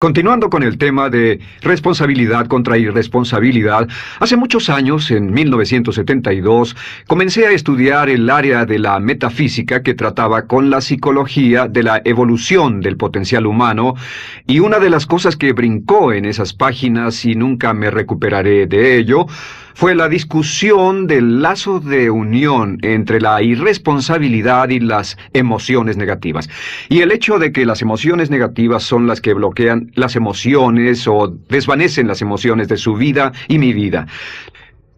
Continuando con el tema de responsabilidad contra irresponsabilidad, hace muchos años, en 1972, comencé a estudiar el área de la metafísica que trataba con la psicología de la evolución del potencial humano, y una de las cosas que brincó en esas páginas, y nunca me recuperaré de ello, fue la discusión del lazo de unión entre la irresponsabilidad y las emociones negativas. Y el hecho de que las emociones negativas son las que bloquean las emociones o desvanecen las emociones de su vida y mi vida.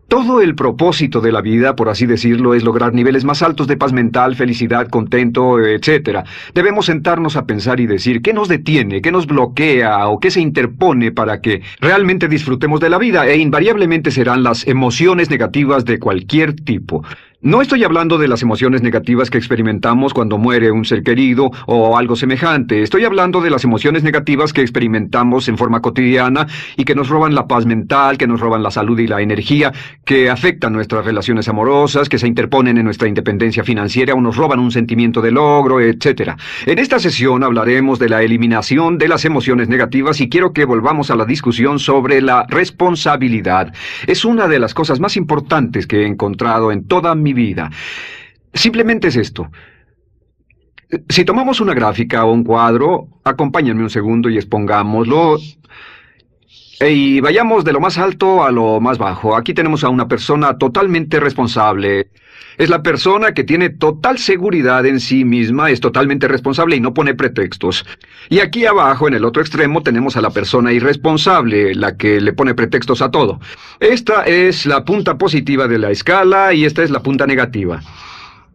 Todo el propósito de la vida, por así decirlo, es lograr niveles más altos de paz mental, felicidad, contento, etc. Debemos sentarnos a pensar y decir qué nos detiene, qué nos bloquea o qué se interpone para que realmente disfrutemos de la vida, e invariablemente serán las emociones negativas de cualquier tipo. No estoy hablando de las emociones negativas que experimentamos cuando muere un ser querido o algo semejante. Estoy hablando de las emociones negativas que experimentamos en forma cotidiana y que nos roban la paz mental, que nos roban la salud y la energía, que afectan nuestras relaciones amorosas, que se interponen en nuestra independencia financiera o nos roban un sentimiento de logro, etc. En esta sesión hablaremos de la eliminación de las emociones negativas y quiero que volvamos a la discusión sobre la responsabilidad. Es una de las cosas más importantes que he encontrado en toda mi vida. Simplemente es esto. Si tomamos una gráfica o un cuadro, acompáñenme un segundo y expongámoslo. Y vayamos de lo más alto a lo más bajo. Aquí tenemos a una persona totalmente responsable. Es la persona que tiene total seguridad en sí misma, es totalmente responsable y no pone pretextos. Y aquí abajo, en el otro extremo, tenemos a la persona irresponsable, la que le pone pretextos a todo. Esta es la punta positiva de la escala y esta es la punta negativa.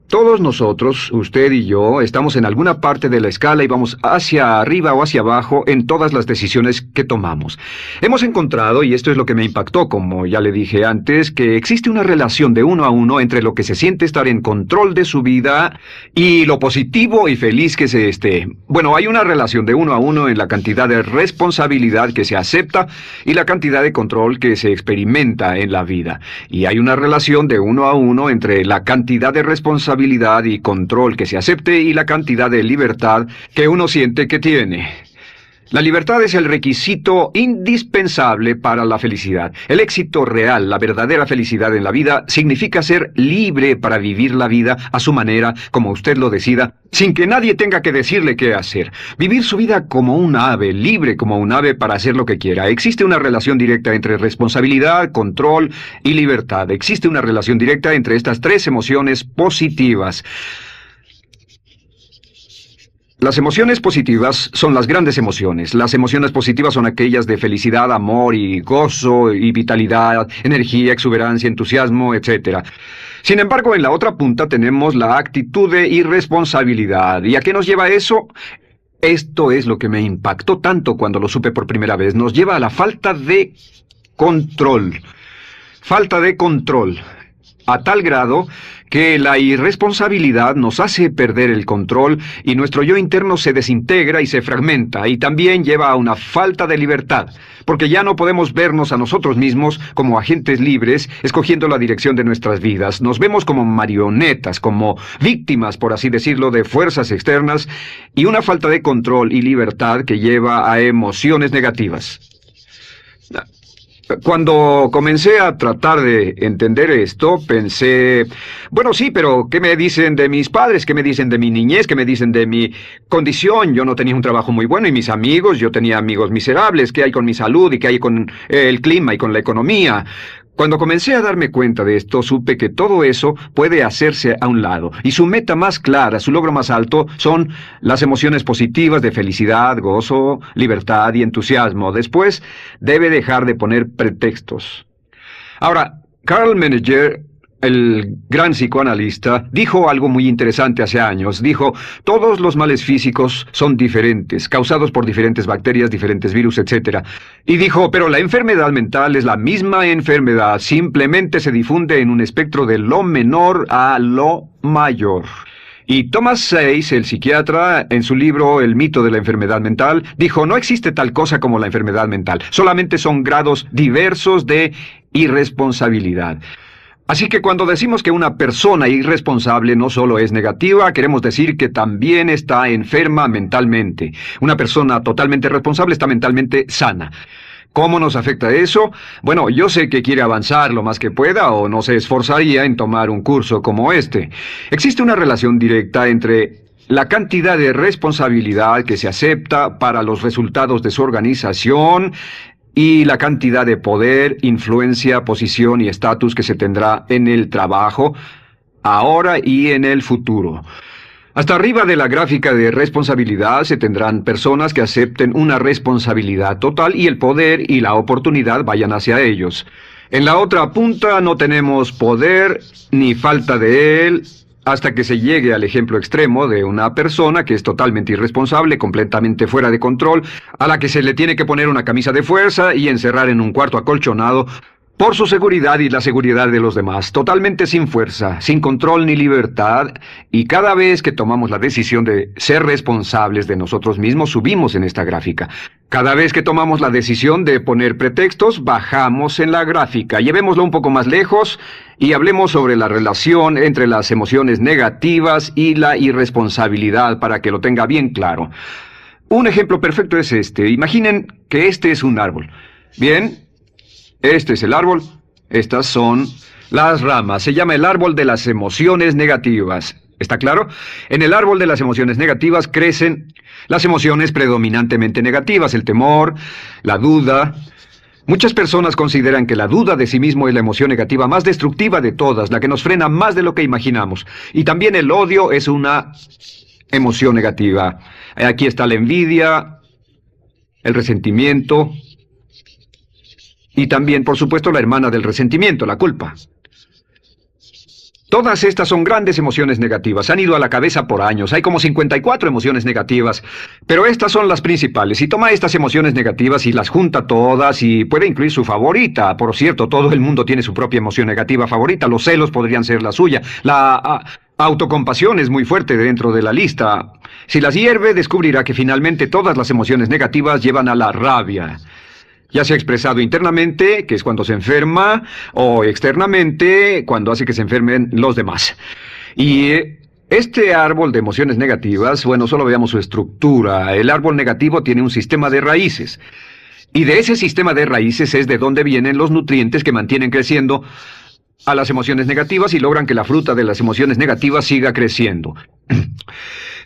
Todos nosotros, usted y yo, estamos en alguna parte de la escala y vamos hacia arriba o hacia abajo en todas las decisiones que tomamos. Hemos encontrado, y esto es lo que me impactó, como ya le dije antes, que existe una relación de uno a uno entre lo que se siente estar en control de su vida y lo positivo y feliz que se esté. Bueno, hay una relación de uno a uno en la cantidad de responsabilidad que se acepta y la cantidad de control que se experimenta en la vida. Y hay una relación de uno a uno entre la cantidad de responsabilidad y control que se acepte y la cantidad de libertad que uno siente que tiene. La libertad es el requisito indispensable para la felicidad. El éxito real, la verdadera felicidad en la vida, significa ser libre para vivir la vida a su manera, como usted lo decida, sin que nadie tenga que decirle qué hacer. Vivir su vida como un ave, libre como un ave para hacer lo que quiera. Existe una relación directa entre responsabilidad, control y libertad. Existe una relación directa entre estas tres emociones positivas. Las emociones positivas son las grandes emociones. Las emociones positivas son aquellas de felicidad, amor y gozo y vitalidad, energía, exuberancia, entusiasmo, etc. Sin embargo, en la otra punta tenemos la actitud de irresponsabilidad. ¿Y a qué nos lleva eso? Esto es lo que me impactó tanto cuando lo supe por primera vez. Nos lleva a la falta de control. Falta de control. A tal grado que la irresponsabilidad nos hace perder el control y nuestro yo interno se desintegra y se fragmenta, y también lleva a una falta de libertad, porque ya no podemos vernos a nosotros mismos como agentes libres, escogiendo la dirección de nuestras vidas. Nos vemos como marionetas, como víctimas, por así decirlo, de fuerzas externas, y una falta de control y libertad que lleva a emociones negativas. Cuando comencé a tratar de entender esto, pensé, bueno, sí, pero ¿qué me dicen de mis padres? ¿Qué me dicen de mi niñez? ¿Qué me dicen de mi condición? Yo no tenía un trabajo muy bueno y mis amigos, yo tenía amigos miserables. ¿Qué hay con mi salud y qué hay con el clima y con la economía? Cuando comencé a darme cuenta de esto, supe que todo eso puede hacerse a un lado. Y su meta más clara, su logro más alto, son las emociones positivas de felicidad, gozo, libertad y entusiasmo. Después, debe dejar de poner pretextos. Ahora, Carl Menninger, el gran psicoanalista, dijo algo muy interesante hace años. Dijo, todos los males físicos son diferentes, causados por diferentes bacterias, diferentes virus, etc. Y dijo, pero la enfermedad mental es la misma enfermedad, simplemente se difunde en un espectro de lo menor a lo mayor. Y Thomas Sayce, el psiquiatra, en su libro El mito de la enfermedad mental, dijo, no existe tal cosa como la enfermedad mental, solamente son grados diversos de irresponsabilidad. Así que cuando decimos que una persona irresponsable no solo es negativa, queremos decir que también está enferma mentalmente. Una persona totalmente responsable está mentalmente sana. ¿Cómo nos afecta eso? Bueno, yo sé que quiere avanzar lo más que pueda o no se esforzaría en tomar un curso como este. Existe una relación directa entre la cantidad de responsabilidad que se acepta para los resultados de su organización y la cantidad de poder, influencia, posición y estatus que se tendrá en el trabajo, ahora y en el futuro. Hasta arriba de la gráfica de responsabilidad se tendrán personas que acepten una responsabilidad total y el poder y la oportunidad vayan hacia ellos. En la otra punta no tenemos poder ni falta de él, hasta que se llegue al ejemplo extremo de una persona que es totalmente irresponsable, completamente fuera de control, a la que se le tiene que poner una camisa de fuerza y encerrar en un cuarto acolchonado por su seguridad y la seguridad de los demás, totalmente sin fuerza, sin control ni libertad, y cada vez que tomamos la decisión de ser responsables de nosotros mismos, subimos en esta gráfica. Cada vez que tomamos la decisión de poner pretextos, bajamos en la gráfica. Llevémoslo un poco más lejos y hablemos sobre la relación entre las emociones negativas y la irresponsabilidad para que lo tenga bien claro. Un ejemplo perfecto es este. Imaginen que este es un árbol. Bien. Este es el árbol, estas son las ramas. Se llama el árbol de las emociones negativas. ¿Está claro? En el árbol de las emociones negativas crecen las emociones predominantemente negativas, el temor, la duda. Muchas personas consideran que la duda de sí mismo es la emoción negativa más destructiva de todas, la que nos frena más de lo que imaginamos. Y también el odio es una emoción negativa. Aquí está la envidia, el resentimiento. Y también, por supuesto, la hermana del resentimiento, la culpa. Todas estas son grandes emociones negativas. Han ido a la cabeza por años. Hay como 54 emociones negativas. Pero estas son las principales. Si toma estas emociones negativas y las junta todas y puede incluir su favorita. Por cierto, todo el mundo tiene su propia emoción negativa favorita. Los celos podrían ser la suya. La autocompasión es muy fuerte dentro de la lista. Si las hierve, descubrirá que finalmente todas las emociones negativas llevan a la rabia. Ya sea expresado internamente, que es cuando se enferma, o externamente, cuando hace que se enfermen los demás. Y este árbol de emociones negativas, bueno, solo veamos su estructura. El árbol negativo tiene un sistema de raíces. Y de ese sistema de raíces es de donde vienen los nutrientes que mantienen creciendo a las emociones negativas y logran que la fruta de las emociones negativas siga creciendo.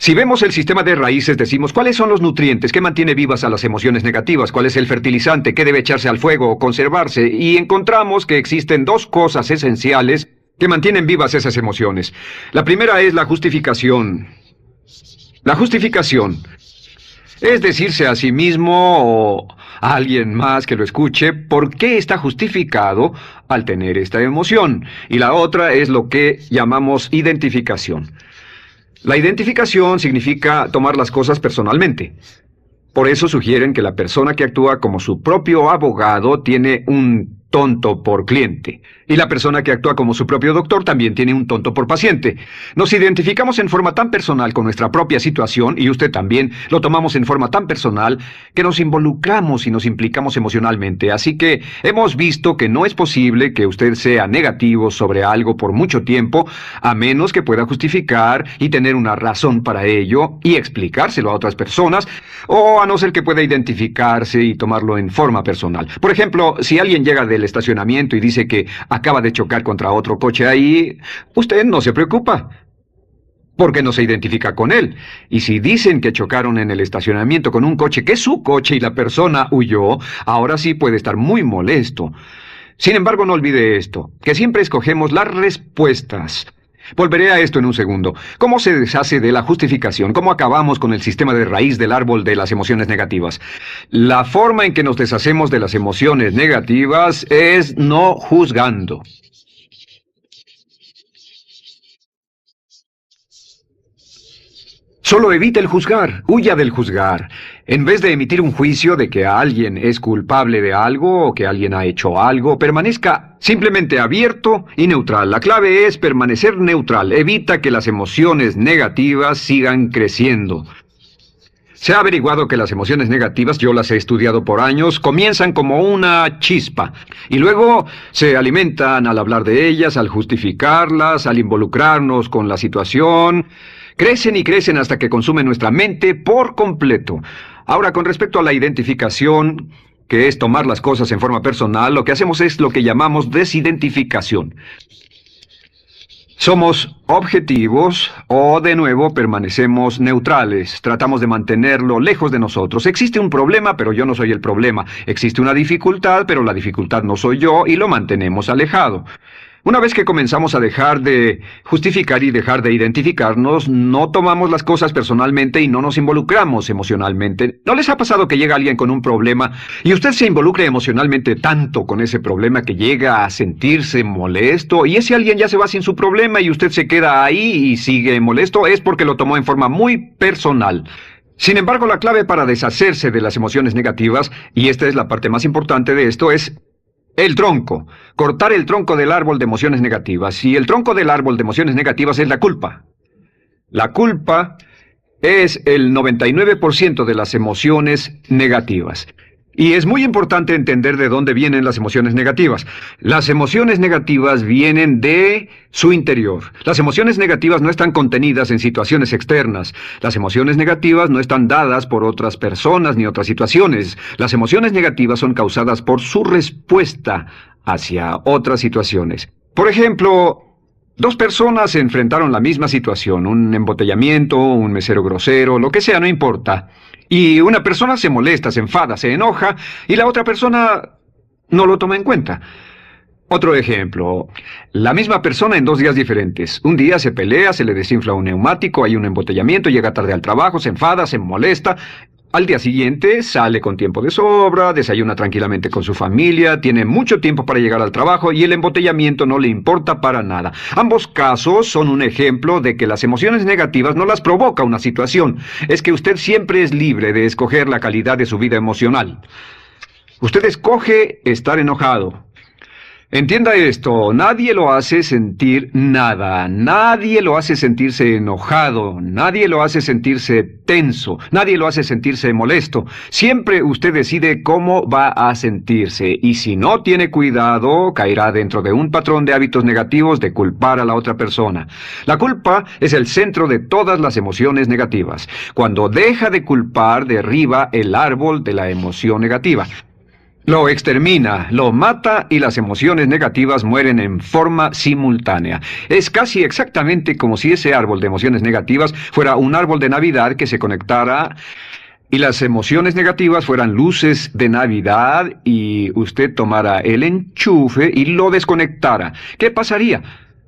Si vemos el sistema de raíces, decimos, ¿cuáles son los nutrientes que mantiene vivas a las emociones negativas? ¿Cuál es el fertilizante? ¿Qué debe echarse al fuego o conservarse? Y encontramos que existen dos cosas esenciales que mantienen vivas esas emociones. La primera es la justificación. La justificación es decirse a sí mismo o a alguien más que lo escuche por qué está justificado al tener esta emoción. Y la otra es lo que llamamos identificación. La identificación significa tomar las cosas personalmente. Por eso sugieren que la persona que actúa como su propio abogado tiene un tonto por cliente. Y la persona que actúa como su propio doctor también tiene un tonto por paciente. Nos identificamos en forma tan personal con nuestra propia situación, y usted también, lo tomamos en forma tan personal, que nos involucramos y nos implicamos emocionalmente. Así que hemos visto que no es posible que usted sea negativo sobre algo por mucho tiempo, a menos que pueda justificar y tener una razón para ello y explicárselo a otras personas, o a no ser que pueda identificarse y tomarlo en forma personal. Por ejemplo, si alguien llega del estacionamiento y dice que acaba de chocar contra otro coche ahí, usted no se preocupa, porque no se identifica con él. Y si dicen que chocaron en el estacionamiento con un coche que es su coche y la persona huyó, ahora sí puede estar muy molesto. Sin embargo, no olvide esto, que siempre escogemos las respuestas. Volveré a esto en un segundo. ¿Cómo se deshace de la justificación? ¿Cómo acabamos con el sistema de raíz del árbol de las emociones negativas? La forma en que nos deshacemos de las emociones negativas es no juzgando. Solo evite el juzgar, huya del juzgar. En vez de emitir un juicio de que alguien es culpable de algo o que alguien ha hecho algo, permanezca simplemente abierto y neutral. La clave es permanecer neutral. Evita que las emociones negativas sigan creciendo. Se ha averiguado que las emociones negativas, yo las he estudiado por años, comienzan como una chispa y luego se alimentan al hablar de ellas, al justificarlas, al involucrarnos con la situación. Crecen y crecen hasta que consumen nuestra mente por completo. Ahora, con respecto a la identificación, que es tomar las cosas en forma personal, lo que hacemos es lo que llamamos desidentificación. Somos objetivos o, de nuevo, permanecemos neutrales. Tratamos de mantenerlo lejos de nosotros. Existe un problema, pero yo no soy el problema. Existe una dificultad, pero la dificultad no soy yo, y lo mantenemos alejado. Una vez que comenzamos a dejar de justificar y dejar de identificarnos, no tomamos las cosas personalmente y no nos involucramos emocionalmente. ¿No les ha pasado que llega alguien con un problema y usted se involucra emocionalmente tanto con ese problema que llega a sentirse molesto y ese alguien ya se va sin su problema y usted se queda ahí y sigue molesto? Es porque lo tomó en forma muy personal. Sin embargo, la clave para deshacerse de las emociones negativas, y esta es la parte más importante de esto, es el tronco. Cortar el tronco del árbol de emociones negativas. Y el tronco del árbol de emociones negativas es la culpa. La culpa es el 99% de las emociones negativas. Y es muy importante entender de dónde vienen las emociones negativas. Las emociones negativas vienen de su interior. Las emociones negativas no están contenidas en situaciones externas. Las emociones negativas no están dadas por otras personas ni otras situaciones. Las emociones negativas son causadas por su respuesta hacia otras situaciones. Por ejemplo, dos personas se enfrentaron la misma situación, un embotellamiento, un mesero grosero, lo que sea, no importa. Y una persona se molesta, se enfada, se enoja, y la otra persona no lo toma en cuenta. Otro ejemplo, la misma persona en 2 días diferentes. Un día se pelea, se le desinfla un neumático, hay un embotellamiento, llega tarde al trabajo, se enfada, se molesta. Al día siguiente sale con tiempo de sobra, desayuna tranquilamente con su familia, tiene mucho tiempo para llegar al trabajo y el embotellamiento no le importa para nada. Ambos casos son un ejemplo de que las emociones negativas no las provoca una situación. Es que usted siempre es libre de escoger la calidad de su vida emocional. Usted escoge estar enojado. Entienda esto, nadie lo hace sentir nada, nadie lo hace sentirse enojado, nadie lo hace sentirse tenso, nadie lo hace sentirse molesto. Siempre usted decide cómo va a sentirse y si no tiene cuidado, caerá dentro de un patrón de hábitos negativos de culpar a la otra persona. La culpa es el centro de todas las emociones negativas. Cuando deja de culpar, derriba el árbol de la emoción negativa. Lo extermina, lo mata y las emociones negativas mueren en forma simultánea. Es casi exactamente como si ese árbol de emociones negativas fuera un árbol de Navidad que se conectara y las emociones negativas fueran luces de Navidad y usted tomara el enchufe y lo desconectara. ¿Qué pasaría?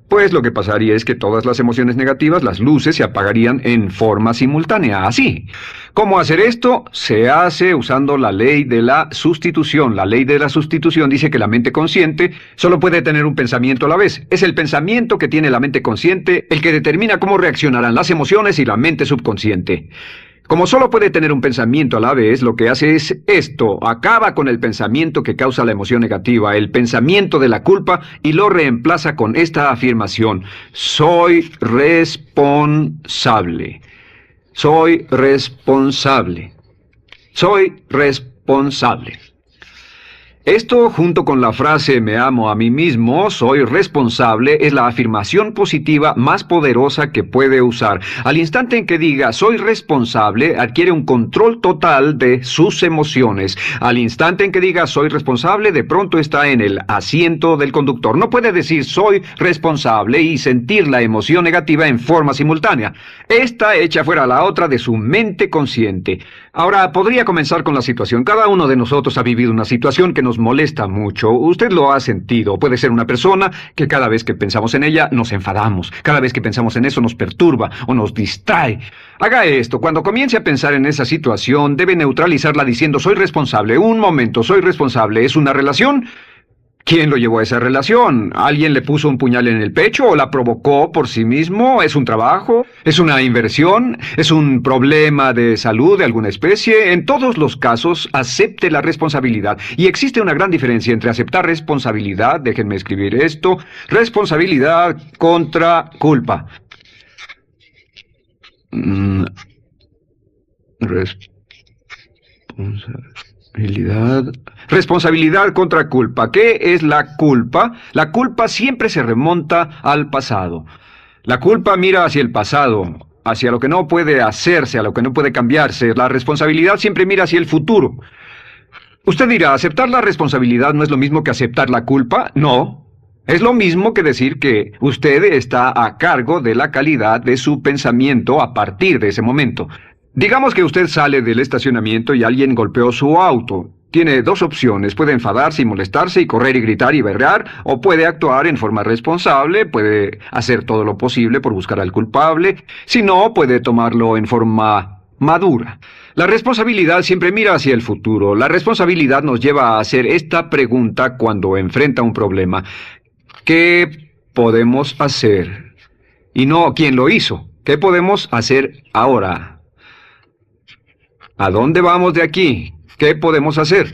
Pues lo que pasaría es que todas las emociones negativas, las luces, se apagarían en forma simultánea, así. ¿Cómo hacer esto? Se hace usando la ley de la sustitución. La ley de la sustitución dice que la mente consciente solo puede tener un pensamiento a la vez. Es el pensamiento que tiene la mente consciente el que determina cómo reaccionarán las emociones y la mente subconsciente. Como solo puede tener un pensamiento a la vez, lo que hace es esto: acaba con el pensamiento que causa la emoción negativa, el pensamiento de la culpa, y lo reemplaza con esta afirmación: soy responsable. Soy responsable. Soy responsable. Esto, junto con la frase me amo a mí mismo, soy responsable, es la afirmación positiva más poderosa que puede usar. Al instante en que diga soy responsable, adquiere un control total de sus emociones. Al instante en que diga soy responsable, de pronto está en el asiento del conductor. No puede decir soy responsable y sentir la emoción negativa en forma simultánea. Esta echa fuera la otra de su mente consciente. Ahora, podría comenzar con la situación. Cada uno de nosotros ha vivido una situación que nos molesta mucho. Usted lo ha sentido. Puede ser una persona que cada vez que pensamos en ella nos enfadamos. Cada vez que pensamos en eso nos perturba o nos distrae. Haga esto. Cuando comience a pensar en esa situación, debe neutralizarla diciendo soy responsable. Un momento, soy responsable. ¿Es una relación? ¿Quién lo llevó a esa relación? ¿Alguien le puso un puñal en el pecho o la provocó por sí mismo? ¿Es un trabajo? ¿Es una inversión? ¿Es un problema de salud de alguna especie? En todos los casos, acepte la responsabilidad. Y existe una gran diferencia entre aceptar responsabilidad, déjenme escribir esto, responsabilidad contra culpa. Responsabilidad. Responsabilidad contra culpa. ¿Qué es la culpa? La culpa siempre se remonta al pasado. La culpa mira hacia el pasado, hacia lo que no puede hacerse, a lo que no puede cambiarse. La responsabilidad siempre mira hacia el futuro. Usted dirá, ¿aceptar la responsabilidad no es lo mismo que aceptar la culpa? No. Es lo mismo que decir que usted está a cargo de la calidad de su pensamiento a partir de ese momento. Digamos que usted sale del estacionamiento y alguien golpeó su auto. Tiene dos opciones, puede enfadarse y molestarse y correr y gritar y berrear, o puede actuar en forma responsable, puede hacer todo lo posible por buscar al culpable, si no, puede tomarlo en forma madura. La responsabilidad siempre mira hacia el futuro. La responsabilidad nos lleva a hacer esta pregunta cuando enfrenta un problema. ¿Qué podemos hacer? Y no, ¿quién lo hizo? ¿Qué podemos hacer ahora? ¿A dónde vamos de aquí? ¿Qué podemos hacer?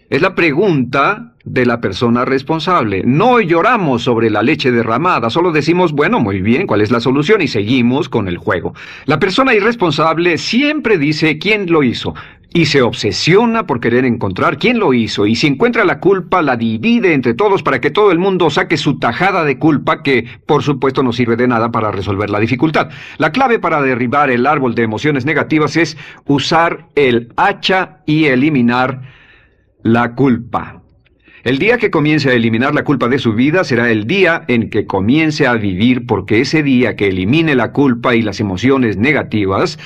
Es la pregunta de la persona responsable. No lloramos sobre la leche derramada, solo decimos, bueno, muy bien, ¿cuál es la solución? Y seguimos con el juego. La persona irresponsable siempre dice quién lo hizo y se obsesiona por querer encontrar quién lo hizo, y si encuentra la culpa la divide entre todos para que todo el mundo saque su tajada de culpa, que por supuesto no sirve de nada para resolver la dificultad. La clave para derribar el árbol de emociones negativas es usar el hacha y eliminar la culpa. El día que comience a eliminar la culpa de su vida será el día en que comience a vivir, porque ese día que elimine la culpa y las emociones negativas,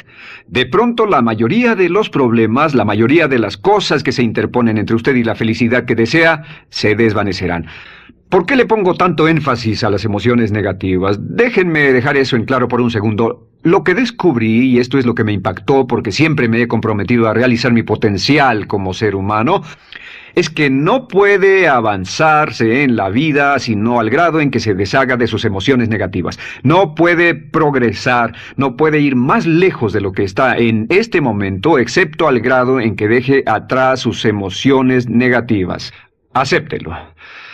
de pronto la mayoría de los problemas, la mayoría de las cosas que se interponen entre usted y la felicidad que desea, se desvanecerán. ¿Por qué le pongo tanto énfasis a las emociones negativas? Déjenme dejar eso en claro por un segundo. Lo que descubrí, y esto es lo que me impactó porque siempre me he comprometido a realizar mi potencial como ser humano, es que no puede avanzarse en la vida sino al grado en que se deshaga de sus emociones negativas. No puede progresar, no puede ir más lejos de lo que está en este momento, excepto al grado en que deje atrás sus emociones negativas. Acéptelo.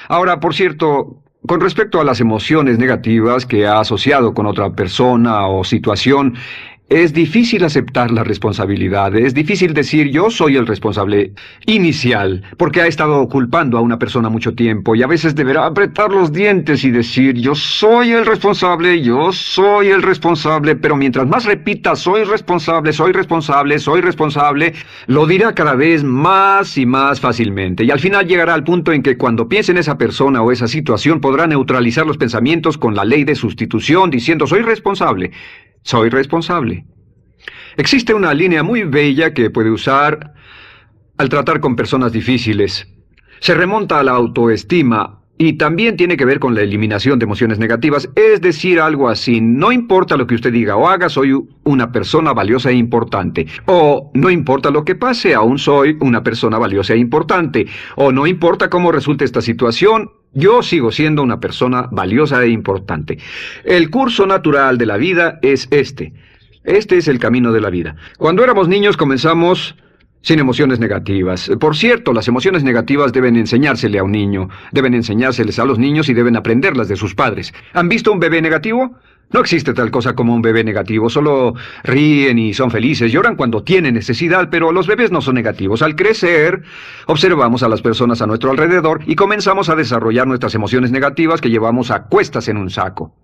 Ahora, por cierto, con respecto a las emociones negativas que ha asociado con otra persona o situación, es difícil aceptar la responsabilidad, es difícil decir yo soy el responsable inicial, porque ha estado culpando a una persona mucho tiempo y a veces deberá apretar los dientes y decir yo soy el responsable, pero mientras más repita soy responsable, lo dirá cada vez más y más fácilmente, y al final llegará al punto en que cuando piense en esa persona o esa situación podrá neutralizar los pensamientos con la ley de sustitución diciendo soy responsable. Existe una línea muy bella que puede usar al tratar con personas difíciles. Se remonta a la autoestima y también tiene que ver con la eliminación de emociones negativas, es decir, algo así: no importa lo que usted diga o haga, soy una persona valiosa e importante. O no importa lo que pase, aún soy una persona valiosa e importante. O no importa cómo resulte esta situación, yo sigo siendo una persona valiosa e importante. El curso natural de la vida es este. Este es el camino de la vida. Cuando éramos niños comenzamos sin emociones negativas. Por cierto, las emociones negativas deben enseñársele a un niño, deben enseñárseles a los niños y deben aprenderlas de sus padres. ¿Han visto un bebé negativo? No existe tal cosa como un bebé negativo, solo ríen y son felices, lloran cuando tienen necesidad, pero los bebés no son negativos. Al crecer, observamos a las personas a nuestro alrededor y comenzamos a desarrollar nuestras emociones negativas que llevamos a cuestas en un saco.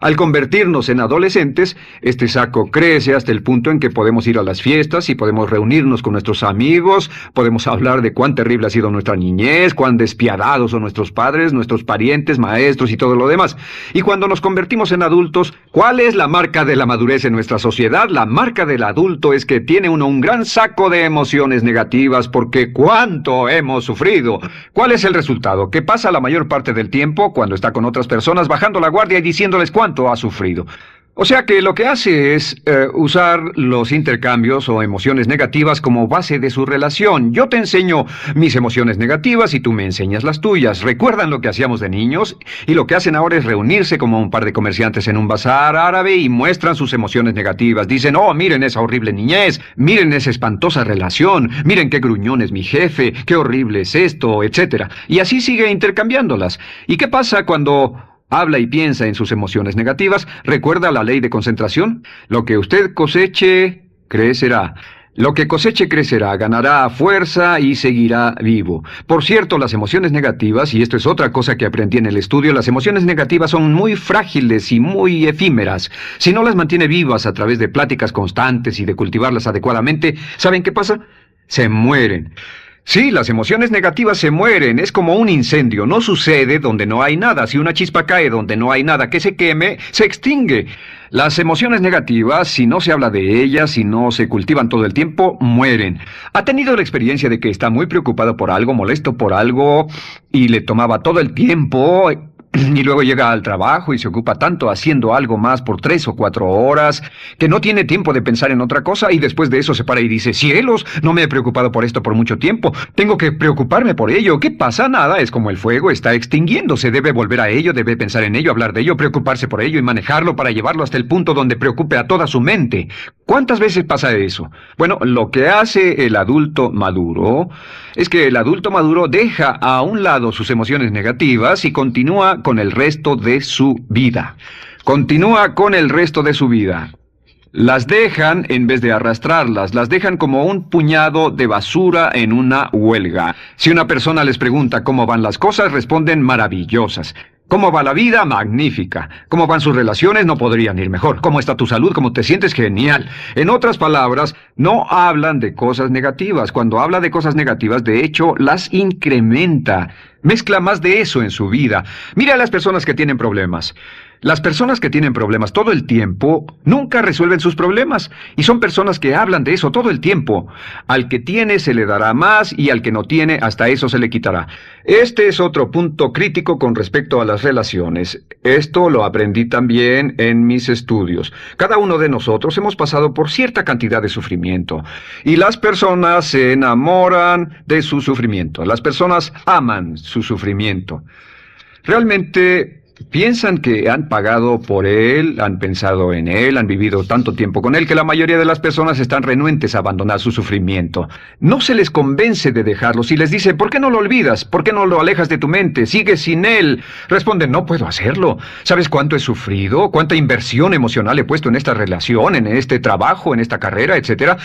Al convertirnos en adolescentes, este saco crece hasta el punto en que podemos ir a las fiestas y podemos reunirnos con nuestros amigos, podemos hablar de cuán terrible ha sido nuestra niñez, cuán despiadados son nuestros padres, nuestros parientes, maestros y todo lo demás. Y cuando nos convertimos en adultos, ¿cuál es la marca de la madurez en nuestra sociedad? La marca del adulto es que tiene uno un gran saco de emociones negativas, porque ¿cuánto hemos sufrido? ¿Cuál es el resultado? Que pasa la mayor parte del tiempo, cuando está con otras personas, bajando la guardia y diciéndoles cuánto ha sufrido. O sea que lo que hace es usar los intercambios o emociones negativas como base de su relación. Yo te enseño mis emociones negativas y tú me enseñas las tuyas. ¿Recuerdan lo que hacíamos de niños? Y lo que hacen ahora es reunirse como un par de comerciantes en un bazar árabe y muestran sus emociones negativas. Dicen, oh, miren esa horrible niñez, miren esa espantosa relación, miren qué gruñón es mi jefe, qué horrible es esto, etc. Y así sigue intercambiándolas. ¿Y qué pasa cuando habla y piensa en sus emociones negativas? ¿Recuerda la ley de concentración? Lo que usted coseche, crecerá. Lo que coseche crecerá, ganará fuerza y seguirá vivo. Por cierto, las emociones negativas, y esto es otra cosa que aprendí en el estudio, las emociones negativas son muy frágiles y muy efímeras. Si no las mantiene vivas a través de pláticas constantes y de cultivarlas adecuadamente, ¿saben qué pasa? Se mueren. Sí, las emociones negativas se mueren, es como un incendio, no sucede donde no hay nada. Si una chispa cae donde no hay nada que se queme, se extingue. Las emociones negativas, si no se habla de ellas, si no se cultivan todo el tiempo, mueren. ¿Ha tenido la experiencia de que está muy preocupado por algo, molesto por algo, y le tomaba todo el tiempo, y luego llega al trabajo y se ocupa tanto haciendo algo más por 3 o 4 horas, que no tiene tiempo de pensar en otra cosa, y después de eso se para y dice, cielos, no me he preocupado por esto por mucho tiempo, tengo que preocuparme por ello? ¿Qué pasa? Nada, es como el fuego, está extinguiéndose, debe volver a ello, debe pensar en ello, hablar de ello, preocuparse por ello y manejarlo para llevarlo hasta el punto donde preocupe a toda su mente. ¿Cuántas veces pasa eso? Bueno, lo que hace el adulto maduro es que el adulto maduro deja a un lado sus emociones negativas y continúa con el resto de su vida. Continúa con el resto de su vida. Las dejan en vez de arrastrarlas, las dejan como un puñado de basura en una huelga. Si una persona les pregunta cómo van las cosas, responden maravillosas. ¿Cómo va la vida? Magnífica. ¿Cómo van sus relaciones? No podrían ir mejor. ¿Cómo está tu salud? ¿Cómo te sientes? Genial. En otras palabras, no hablan de cosas negativas. Cuando habla de cosas negativas, de hecho, las incrementa. Mezcla más de eso en su vida. Mira a las personas que tienen problemas. Las personas que tienen problemas todo el tiempo nunca resuelven sus problemas, y son personas que hablan de eso todo el tiempo. Al que tiene se le dará más, y al que no tiene hasta eso se le quitará. Este es otro punto crítico con respecto a las relaciones. Esto lo aprendí también en mis estudios. Cada uno de nosotros hemos pasado por cierta cantidad de sufrimiento, y las personas se enamoran de su sufrimiento. Las personas aman su sufrimiento. Realmente piensan que han pagado por él, han pensado en él, han vivido tanto tiempo con él, que la mayoría de las personas están renuentes a abandonar su sufrimiento. No se les convence de dejarlo. Si les dice, ¿por qué no lo olvidas? ¿Por qué no lo alejas de tu mente? Sigue sin él. Responden, no puedo hacerlo. ¿Sabes cuánto he sufrido? ¿Cuánta inversión emocional he puesto en esta relación, en este trabajo, en esta carrera, etcétera?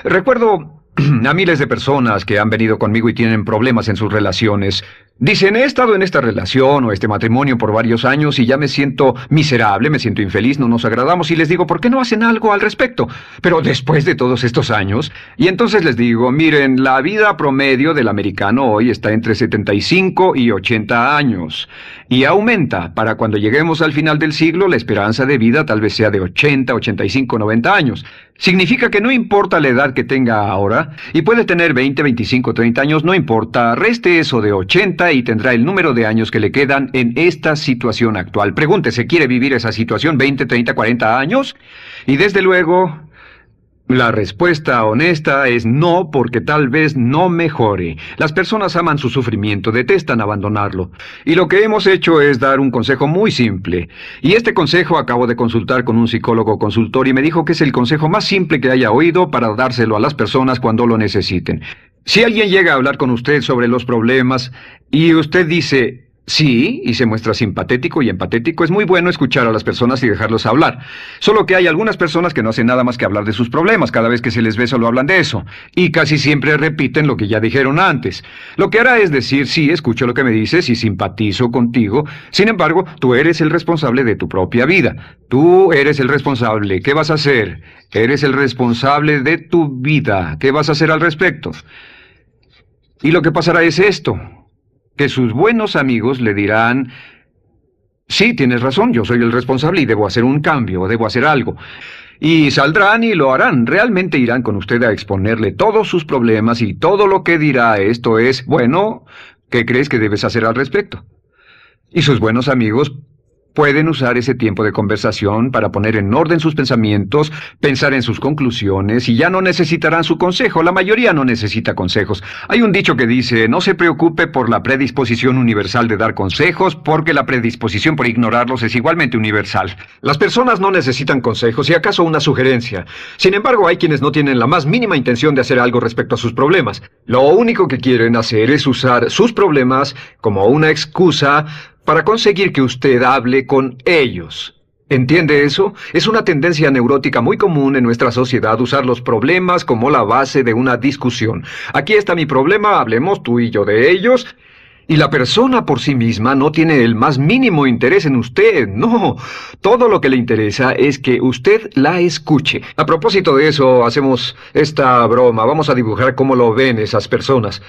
Recuerdo a miles de personas que han venido conmigo y tienen problemas en sus relaciones. Dicen, he estado en esta relación o este matrimonio por varios años y ya me siento miserable, me siento infeliz, no nos agradamos, y les digo, ¿por qué no hacen algo al respecto? Pero después de todos estos años, y entonces les digo, miren, la vida promedio del americano hoy está entre 75 y 80 años, y aumenta. Para cuando lleguemos al final del siglo, la esperanza de vida tal vez sea de 80, 85, 90 años. Significa que no importa la edad que tenga ahora, y puede tener 20, 25, 30 años, no importa, reste eso de 80 y tendrá el número de años que le quedan en esta situación actual. Pregúntese, ¿quiere vivir esa situación 20, 30, 40 años? Y desde luego, la respuesta honesta es no, porque tal vez no mejore. Las personas aman su sufrimiento, detestan abandonarlo. Y lo que hemos hecho es dar un consejo muy simple. Y este consejo acabo de consultar con un psicólogo consultor y me dijo que es el consejo más simple que haya oído para dárselo a las personas cuando lo necesiten. Si alguien llega a hablar con usted sobre los problemas y usted dice sí, y se muestra simpatético y empatético, es muy bueno escuchar a las personas y dejarlos hablar. Solo que hay algunas personas que no hacen nada más que hablar de sus problemas. Cada vez que se les ve solo hablan de eso, y casi siempre repiten lo que ya dijeron antes. Lo que hará es decir, sí, escucho lo que me dices y simpatizo contigo. Sin embargo, tú eres el responsable de tu propia vida. Tú eres el responsable. ¿Qué vas a hacer? Eres el responsable de tu vida. ¿Qué vas a hacer al respecto? Y lo que pasará es esto, que sus buenos amigos le dirán, sí, tienes razón, yo soy el responsable y debo hacer un cambio, debo hacer algo. Y saldrán y lo harán, realmente irán con usted a exponerle todos sus problemas, y todo lo que dirá esto es, bueno, ¿qué crees que debes hacer al respecto? Y sus buenos amigos pueden usar ese tiempo de conversación para poner en orden sus pensamientos, pensar en sus conclusiones, y ya no necesitarán su consejo. La mayoría no necesita consejos. Hay un dicho que dice, no se preocupe por la predisposición universal de dar consejos, porque la predisposición por ignorarlos es igualmente universal. Las personas no necesitan consejos, y acaso una sugerencia. Sin embargo, hay quienes no tienen la más mínima intención de hacer algo respecto a sus problemas. Lo único que quieren hacer es usar sus problemas como una excusa para conseguir que usted hable con ellos. ¿Entiende eso? Es una tendencia neurótica muy común en nuestra sociedad usar los problemas como la base de una discusión. Aquí está mi problema, hablemos tú y yo de ellos. Y la persona por sí misma no tiene el más mínimo interés en usted, no. Todo lo que le interesa es que usted la escuche. A propósito de eso, hacemos esta broma. Vamos a dibujar cómo lo ven esas personas.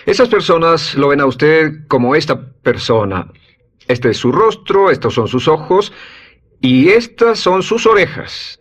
Esas personas lo ven a usted como esta persona. Este es su rostro, estos son sus ojos, y estas son sus orejas.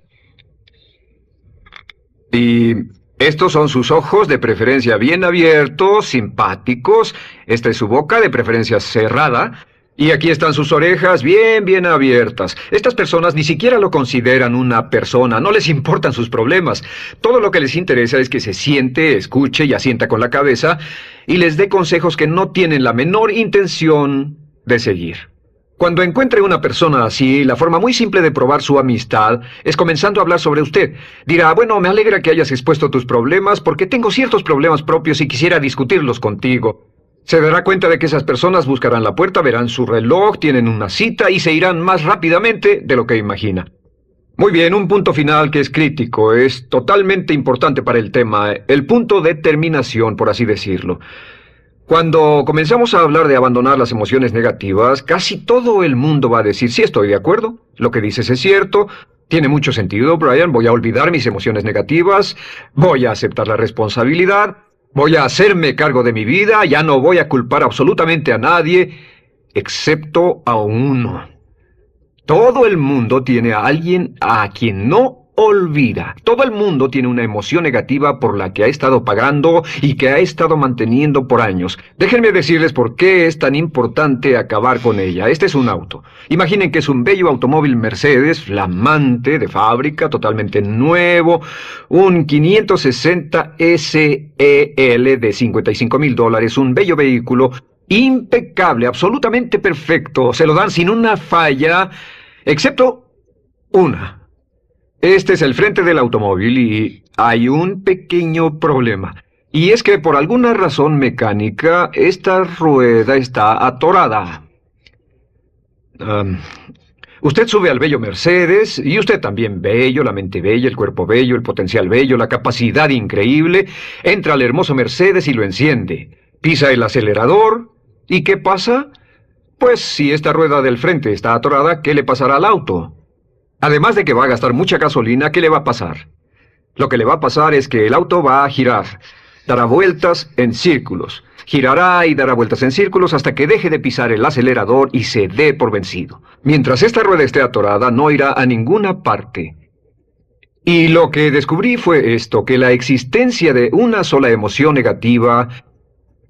Y estos son sus ojos, de preferencia bien abiertos, simpáticos. Esta es su boca, de preferencia cerrada. Y aquí están sus orejas bien abiertas. Estas personas ni siquiera lo consideran una persona, no les importan sus problemas. Todo lo que les interesa es que se siente, escuche y asienta con la cabeza y les dé consejos que no tienen la menor intención de seguir. Cuando encuentre una persona así, la forma muy simple de probar su amistad es comenzando a hablar sobre usted. Dirá, bueno, me alegra que hayas expuesto tus problemas porque tengo ciertos problemas propios y quisiera discutirlos contigo. Se dará cuenta de que esas personas buscarán la puerta, verán su reloj, tienen una cita y se irán más rápidamente de lo que imagina. Muy bien, un punto final que es crítico, es totalmente importante para el tema, el punto de terminación, por así decirlo. Cuando comenzamos a hablar de abandonar las emociones negativas, casi todo el mundo va a decir, sí, estoy de acuerdo, lo que dices es cierto, tiene mucho sentido, Brian, voy a olvidar mis emociones negativas, voy a aceptar la responsabilidad, voy a hacerme cargo de mi vida, ya no voy a culpar absolutamente a nadie, excepto a uno. Todo el mundo tiene a alguien a quien no olvida. Todo el mundo tiene una emoción negativa por la que ha estado pagando y que ha estado manteniendo por años. Déjenme decirles por qué es tan importante acabar con ella. Este es un auto. Imaginen que es un bello automóvil Mercedes, flamante, de fábrica, totalmente nuevo, un 560 SEL de $55,000, un bello vehículo, impecable, absolutamente perfecto. Se lo dan sin una falla, excepto una. Este es el frente del automóvil y hay un pequeño problema. Y es que por alguna razón mecánica, esta rueda está atorada. Usted sube al bello Mercedes, y usted también bello, la mente bella, el cuerpo bello, el potencial bello, la capacidad increíble. Entra al hermoso Mercedes y lo enciende. Pisa el acelerador, ¿y qué pasa? Pues si esta rueda del frente está atorada, ¿qué le pasará al auto? Además de que va a gastar mucha gasolina, ¿qué le va a pasar? Lo que le va a pasar es que el auto va a girar, dará vueltas en círculos, girará y dará vueltas en círculos hasta que deje de pisar el acelerador y se dé por vencido. Mientras esta rueda esté atorada, no irá a ninguna parte. Y lo que descubrí fue esto, que la existencia de una sola emoción negativa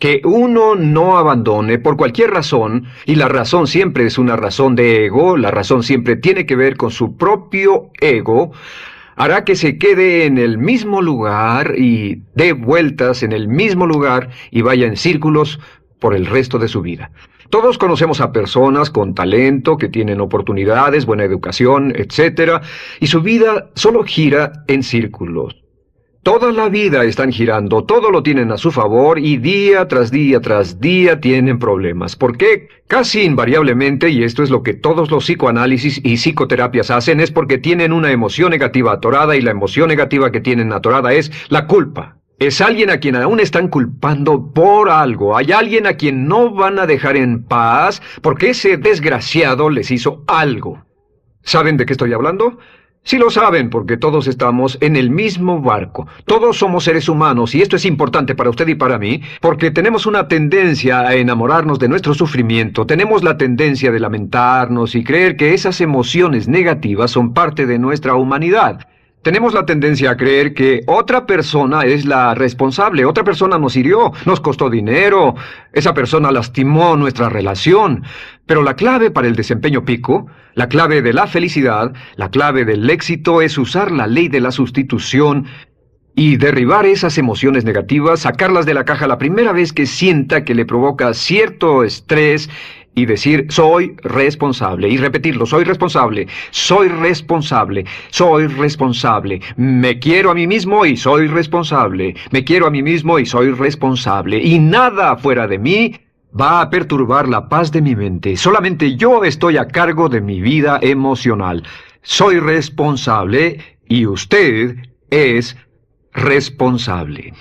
que uno no abandone por cualquier razón, y la razón siempre es una razón de ego, la razón siempre tiene que ver con su propio ego, hará que se quede en el mismo lugar y dé vueltas en el mismo lugar y vaya en círculos por el resto de su vida. Todos conocemos a personas con talento, que tienen oportunidades, buena educación, etc., y su vida solo gira en círculos. Toda la vida están girando, todo lo tienen a su favor y día tras día tras día tienen problemas. ¿Por qué? Casi invariablemente, y esto es lo que todos los psicoanálisis y psicoterapias hacen, es porque tienen una emoción negativa atorada y la emoción negativa que tienen atorada es la culpa. Es alguien a quien aún están culpando por algo. Hay alguien a quien no van a dejar en paz porque ese desgraciado les hizo algo. ¿Saben de qué estoy hablando? Sí lo saben, porque todos estamos en el mismo barco. Todos somos seres humanos, y esto es importante para usted y para mí, porque tenemos una tendencia a enamorarnos de nuestro sufrimiento, tenemos la tendencia de lamentarnos y creer que esas emociones negativas son parte de nuestra humanidad. Tenemos la tendencia a creer que otra persona es la responsable, otra persona nos hirió, nos costó dinero, esa persona lastimó nuestra relación. Pero la clave para el desempeño pico, la clave de la felicidad, la clave del éxito es usar la ley de la sustitución y derribar esas emociones negativas, sacarlas de la caja la primera vez que sienta que le provoca cierto estrés y decir, soy responsable, y repetirlo, soy responsable, soy responsable, soy responsable, me quiero a mí mismo y soy responsable, me quiero a mí mismo y soy responsable, y nada fuera de mí va a perturbar la paz de mi mente. Solamente yo estoy a cargo de mi vida emocional. Soy responsable y usted es responsable.